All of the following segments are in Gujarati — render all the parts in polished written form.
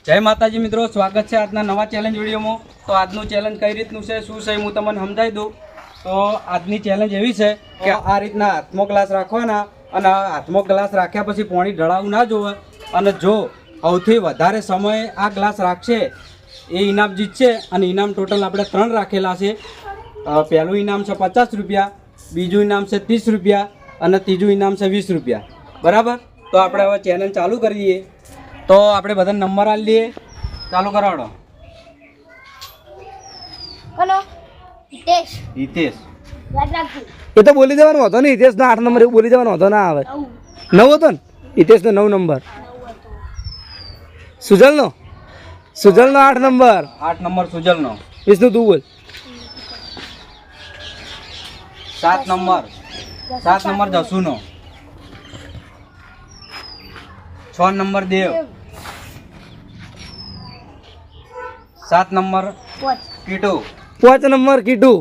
જય માતાજી મિત્રો, સ્વાગત છે આજના નવા ચેલેન્જ વિડીયોમાં। તો આજનું ચેલેન્જ કઈ રીતનું છે, શું છે, હું તમને સમજાવી દઉં। તો આજની ચેલેન્જ એવી છે કે આ રીતના હાથમાં ગ્લાસ રાખવાના અને હાથમાં ગ્લાસ રાખ્યા પછી પાણી ઢળાવવું ના જોવે, અને જો સૌથી વધારે સમય આ ગ્લાસ રાખશે એ ઇનામ જીતશે। અને ઇનામ ટોટલ આપણે 3 રાખેલા છે। પહેલું ઇનામ છે 50 રૂપિયા, બીજું ઇનામ છે 30 રૂપિયા અને ત્રીજું ઇનામ છે 20 રૂપિયા, બરાબર। તો આપણે હવે ચેલેન્જ ચાલુ કરીએ। તો આપણે બધા નંબર આલી દઈએ, ચાલુ કરાવડો। કોનો? હિતેશ। હિતેશ એ તો બોલી દેવાનો હતો ને, હિતેશ નો 8 નંબર એવું બોલી દેવાનો હતો, ના આવે 9 હતો ને, હિતેશ નો 9 નંબર, સુજલ નો 8 નંબર, 8 નંબર સુજલ નો। વિષ્ણુ તું બોલ। 7 નંબર જસુ નો। 6 number Dev. 7 number Kitu. 5 number Kitu.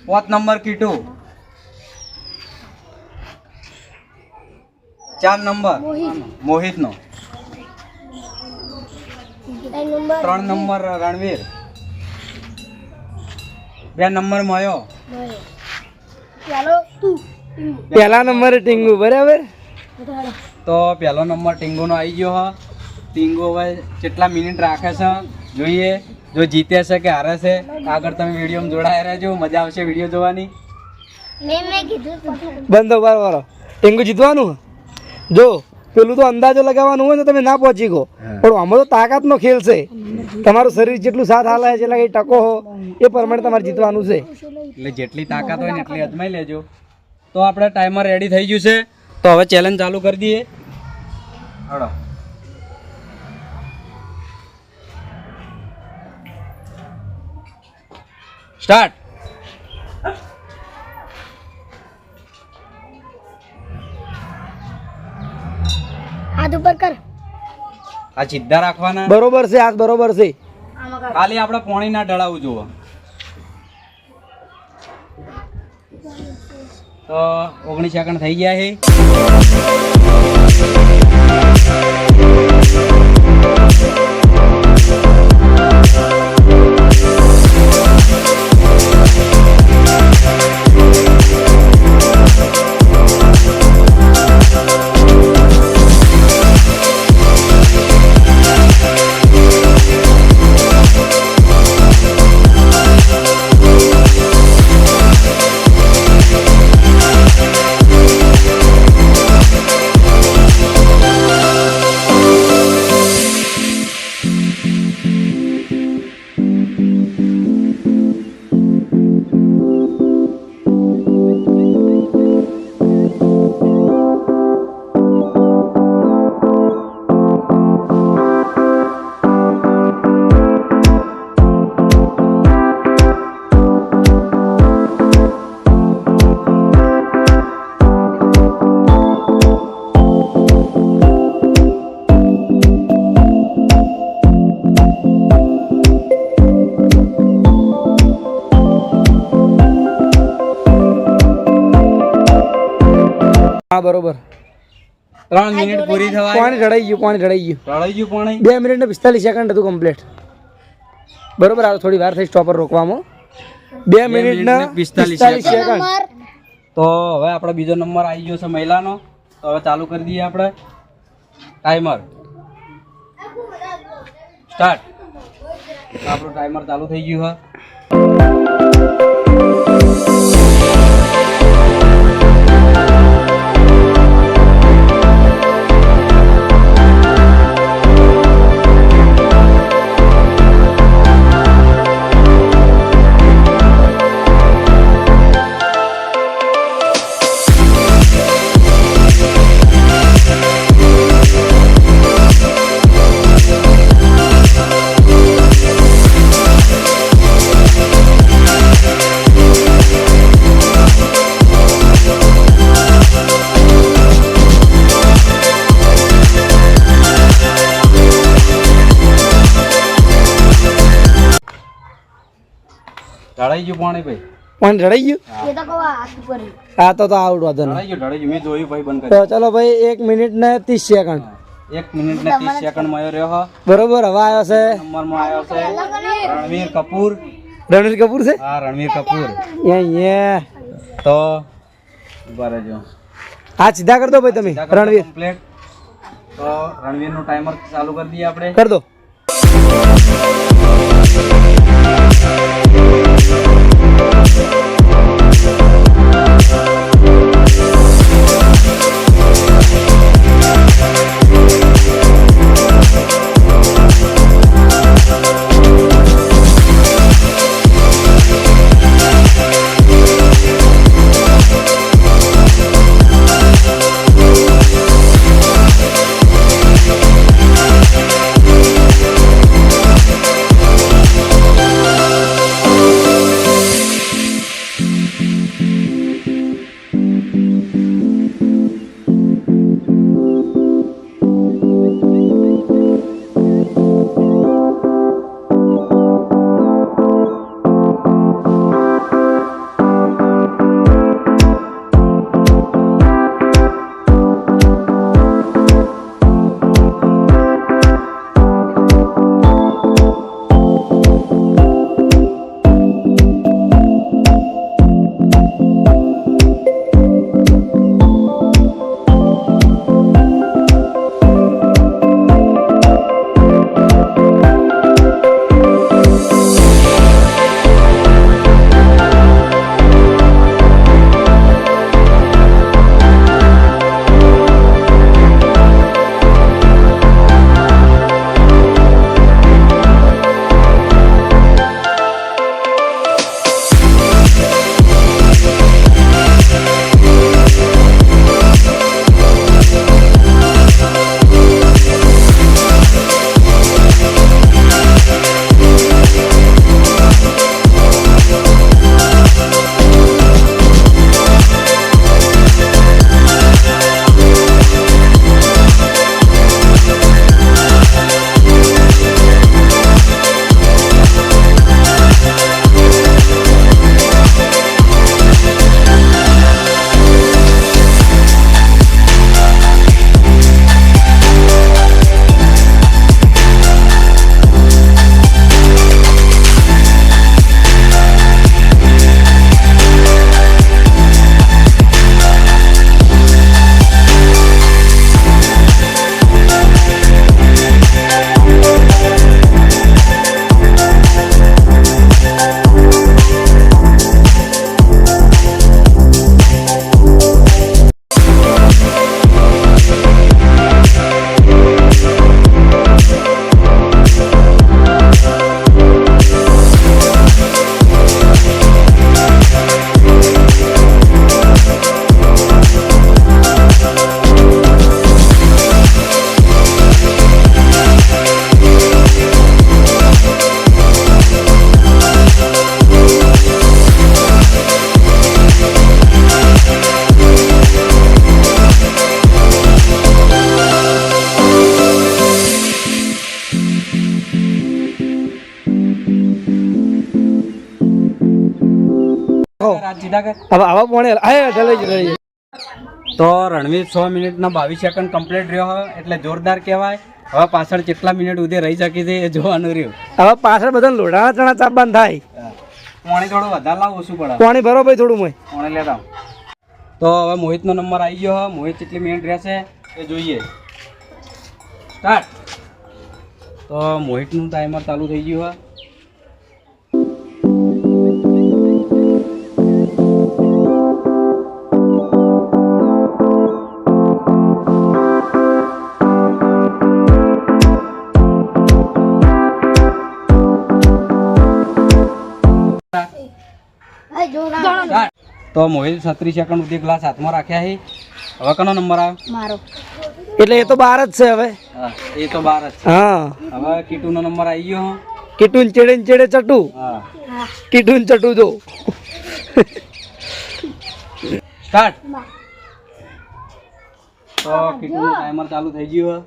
5 number Kitu. 4 number Mohit નો। 3 નંબર રણવીર। 2 નંબર મયો। પહેલા નંબરે ટીંગુ, બરાબર। તો પહેલો નંબર ટીંગુનો આવી ગયો હ। ટીંગુ હવે કેટલા મિનિટ રાખે છે જોઈએ, જો જીતે છે કે હારે છે આગળ તમે વિડીયોમાં જોડાયા રહેજો, મજા આવશે વિડીયો જોવાની। બંધો બરાબર, ટીંગુ જીતવાનું જો પેલું તો અંદાજો લગાવવાનું હોય ને, તમે ના પહોંચી ગો, પણ આમાં તો તાકાતનો ખેલ છે। તમારું શરીર જેટલું સાથ હાલે છે, જેટલા કઈ ટકો હો એ પ્રમાણે તમારે જીતવાનું છે। એટલે જેટલી તાકાત હોય ને એટલી અજમાઈ લેજો। તો આપણે ટાઈમર રેડી થઈ ગયું છે, તો હવે ચેલેન્જ ચાલુ કરી દઈએ। હળો સ્ટાર્ટ। હાથ ઉપર કર। આ સીધા રાખવાના, બરોબર છે, હાથ બરોબર છે। ખાલી આપણે પાણી ના ઢળાવવું જોવો। તો 19 સેકન્ડ થઈ ગયા છે। હા બરોબર, 3 મિનિટ પૂરી થવા પાણી ઢળાઈ ગયું, ઢળાઈ ગયું પાણી। 2 મિનિટ ને 45 સેકન્ડ હતું કમ્પ્લીટ, બરોબર। આ થોડી વાર થઈ સ્ટોપર રોકવામાં, 2 મિનિટ ને 45 સેકન્ડ। તો હવે આપણે બીજો નંબર આવી ગયો છે મહિલાનો। તો હવે ચાલુ કરી દઈએ આપણે ટાઈમર, સ્ટાર્ટ। આપણું ટાઈમર ચાલુ થઈ ગયું છે। ઢળાઈ ગયું પાણી ભાઈ, પાણી ઢળાઈ ગયું। એ તો કહો હાથ ઉપર। હા તો આઉટ વાંધો નહીં, ઢળાઈ ગયું મેં જોયું ભાઈ, બંધ તો કરી। ચલો ભાઈ 1 મિનિટ ને 30 સેકન્ડ। 1 મિનિટ ને 30 સેકન્ડ મળ્યો રહ્યો. બરોબર હવે આવ્યો છે નંબરમાં આવ્યો છે રણવીર કપૂર. રણવીર કપૂર છે હા, રણવીર કપૂર. યા તો ઉભા રહેજો. હા સીધા કરી દો ભાઈ તમે રણવીર કમ્પ્લીટ. તો રણવીરનું ટાઈમર ચાલુ કરી દઈએ આપણે. કરી દો હવે આવા પોણે તો રણવીર 6 મિનિટના 22 સેકન્ડ કમ્પ્લીટ રહ્યો એટલે જોરદાર કહેવાય. હવે પાછળ કેટલા મિનિટ સુધી રહી શકી છે એ જોવાનું રહ્યું. હવે પાછળ બધા લોઢાના ચણા ચાપવાન થાય. પાણી થોડું વધારે લાવ, ઓછું પડે. પાણી ભરો ભાઈ થોડું મોય પાણી લેતા. તો હવે મોહિતનો નંબર આવી ગયો. મોહિત કેટલી મિનિટ રહેશે એ જોઈએ. સ્ટાર્ટ. તો મોહિતનું ટાઈમર ચાલુ થઈ ગયું હવે. તો મોહિત 36 સેકન્ડ સુધી ગ્લાસ હાથમાં રાખ્યા છે. હવે કનો નંબર આવે? મારો. એટલે એ તો બાર જ છે હવે. હા, એ તો 12 જ છે. હા, હવે કીટુનો નંબર આવી ગયો. કીટુન ચેડે ને ચેડે ચટુ. હા, કીટુન ચટુ જો. સ્ટાર્ટ. તો કીટુનું ટાઈમર ચાલુ થઈ ગયું.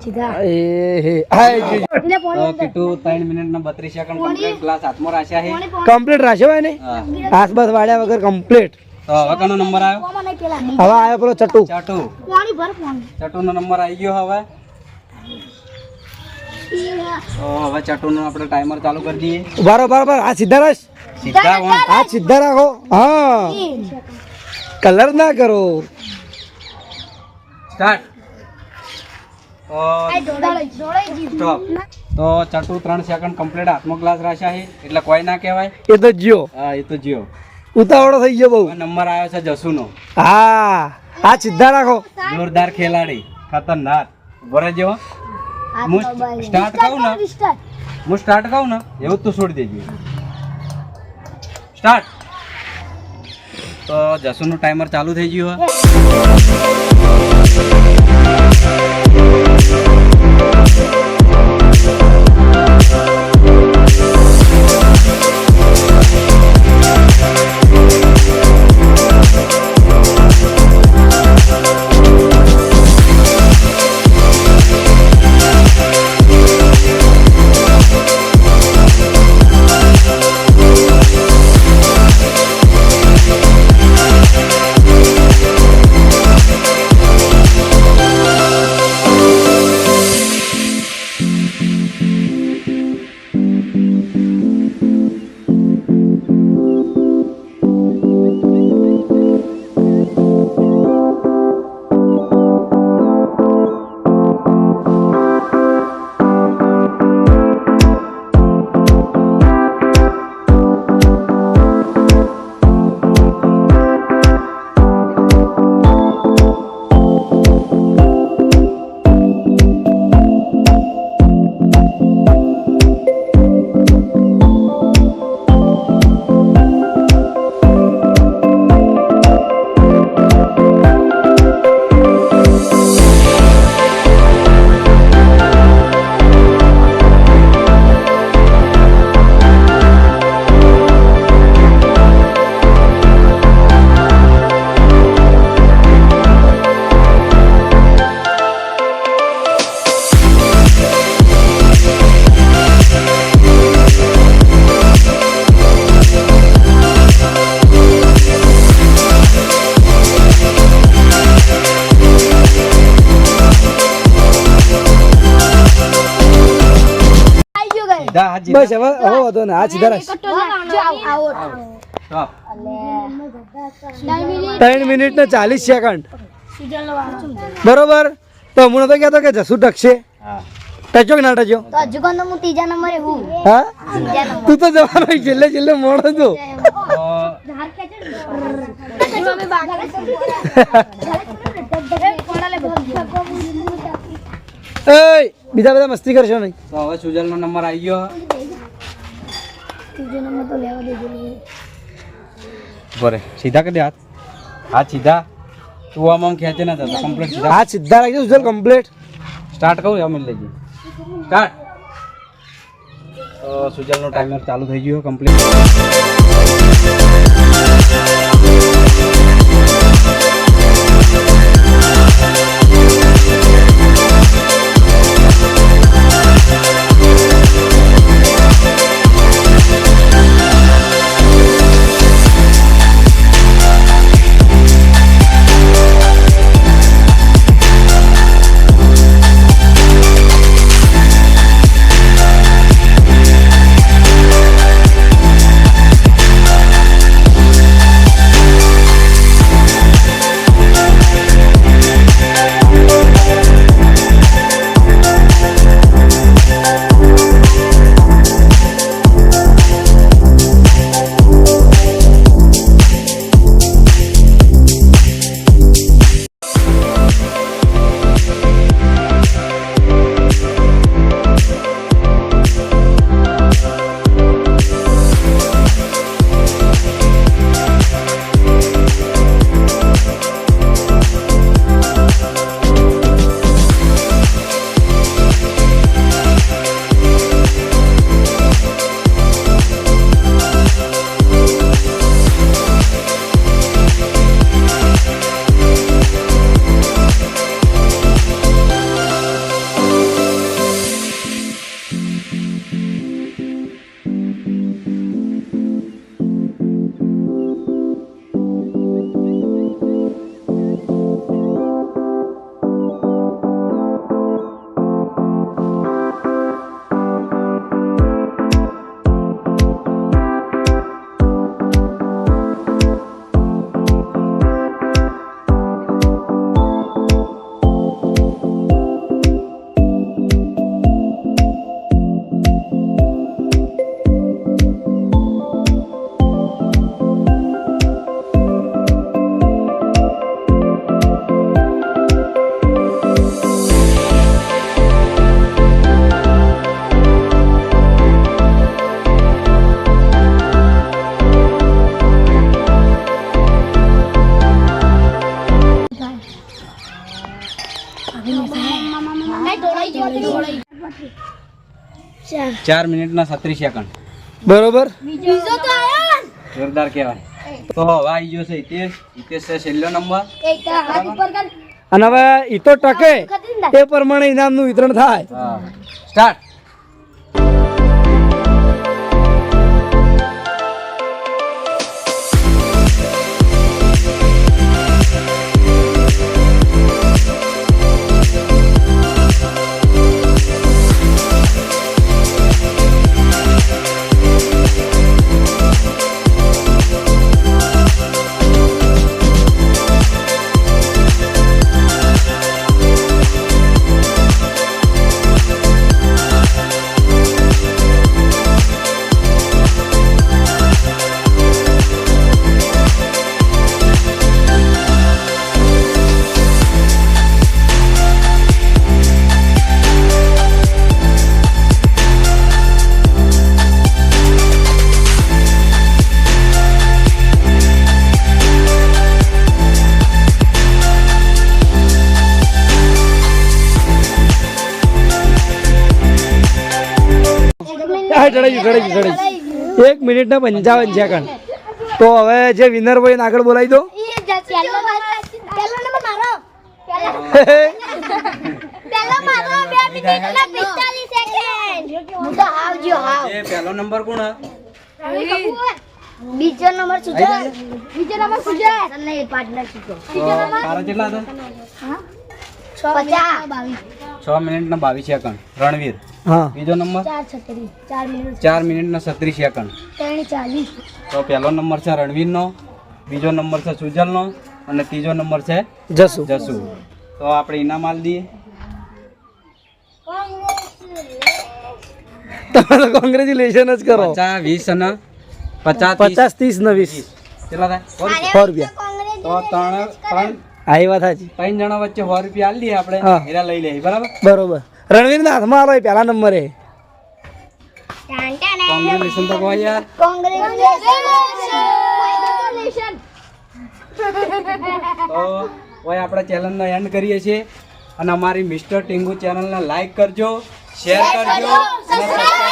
સીધા એ હે હાય જી એટલે તો પોણી કીટુ 3 મિનિટ ને 32 સેકન્ડ કમ્પ્લીટ ગ્લાસ હાથમાં રાખ્યા છે કમ્પ્લીટ રાખ્યો હોય ને હા. આસપાસ વાળ્યા વગર કમ્પ્લીટ. તો હવે કનો નંબર આવ્યો પોમાં નહીં પેલા હવે આવ્યો પેલો ચટુ. ચાટુ પોણી ભર પોણી ચટુનો નંબર આવી ગયો હવે તો હવે ચટુનો આપણે ટાઈમર ચાલુ કરી દઈએ બરોબર આ સીધા રાખ, સીધા વન આ સીધા રાખો. હા કલર ના કરો. સ્ટાર્ટ તો દોડાઈ જી સ્ટોપ તો ચટુ 3 સેકન્ડ કમ્પ્લીટ હાથમાં ગ્લાસ રાખ્યા છે એટલે કોઈ ના કહેવાય. એ તો જ્યો હા એ તો જીઓ ઉતાવળો થઈ ગયો બહુ. હવે નંબર આવ્યો છે જસુનો હા આ સીધા રાખો. જોરદાર ખેલાડી ખતરનાક બરે જેવો હું સ્ટાર્ટ કહું ને હું સ્ટાર્ટ કહું ને એવું જ તું છોડી દેજે સ્ટાર્ટ તો જસુનું ટાઈમર ચાલુ થઈ ગયું હવે સીધા હાથ બસ હવે વાંધો ને આ સીધા રાખ. સ્ટોપ 3 મિનિટ ને 40 સેકન્ડ બરોબર. તો હું નતો કહેતો કે જસુ ટકશે. હા ટચ્યો કે ના ટચ્યો? તો હજુ કોણ હું ત્રીજા નંબરે હું હા તું તો જવાનો છેલ્લે છેલ્લે મોડો છો. તો એય બીજા બધા મસ્તી કરશો નહીં. તો હવે સુજલનો નંબર આવી ગયો ત્રીજો નંબર તો લેવા દેજો બરે સીધા કરી દે હાથ હાથ સીધા તું આમ ખેંચે ના જતો કમ્પ્લીટ સીધા આ સીધા રાખજો સુજલ કમ્પ્લીટ. સ્ટાર્ટ કહું એમ લેજે સ્ટાર્ટ તો સુજલનો ટાઈમર ચાલુ થઈ ગયો કમ્પ્લીટ 4 મિનિટના 36 સેકન્ડ. બરોબર. બીજો તો આયો જોરદાર કહેવાય. તો હવે આવી ગયો છે હિતેશ. હિતેશ છે છેલ્લો નંબર. એક તો હાથ ઉપર કર અને હવે ઈ તો ટકે એ પ્રમાણે ઇનામનું વિતરણ થાય. હા સ્ટાર્ટ. હા, ચડાઈ ગયું. 1 મિનિટના 55 સેકન્ડ. તો હવે જે વિનર હોય એને આગળ બોલાવી દો. પહેલો નંબર મારો પહેલો મારો 2 મિનિટ અને 45 સેકન્ડ હું તો આવજો આવ એ પહેલો નંબર કોણ હે? બીજો નંબર સુજલ નહીં પાર્ટનર સુજો તારા કેટલા હતા? 50 6 મિનિટના 22 સેકન્ડ. રણવીર. હા. બીજો નંબર 4 મિનિટ 4 મિનિટના 36 સેકન્ડ. 40 તો પહેલો નંબર છે રણવીરનો, બીજો નંબર છે સુજલનો અને ત્રીજો નંબર છે જસુ. જસુ. તો આપણે ઇનામ આલી દઈએ. તમે તો કોંગ્રેચ્યુલેશન જ કરો. 50 20 અને 50 50 30 ને 20 કેટલા થાય? 100 રૂપિયા. તો ત્રણ હા, એ વાત સાચી. જણા વચ્ચે 100 રૂપિયા આલી દઈએ આપણે. હા. હીરા લઈ લઈએ. બરાબર. બરોબર. રણવીરના હાથમાં આલો એ પહેલા નંબરે. કોંગ્રેચ્યુલેશન તો કહો યાર. કોંગ્રેચ્યુલેશન તો હવે આપણે ચેનલનો એન્ડ કરીએ છીએ અને અમારી મિસ્ટર ટીંગુ ચેનલને લાઈક કરજો, શેર કરજો અને સબસ્ક્રાઇબ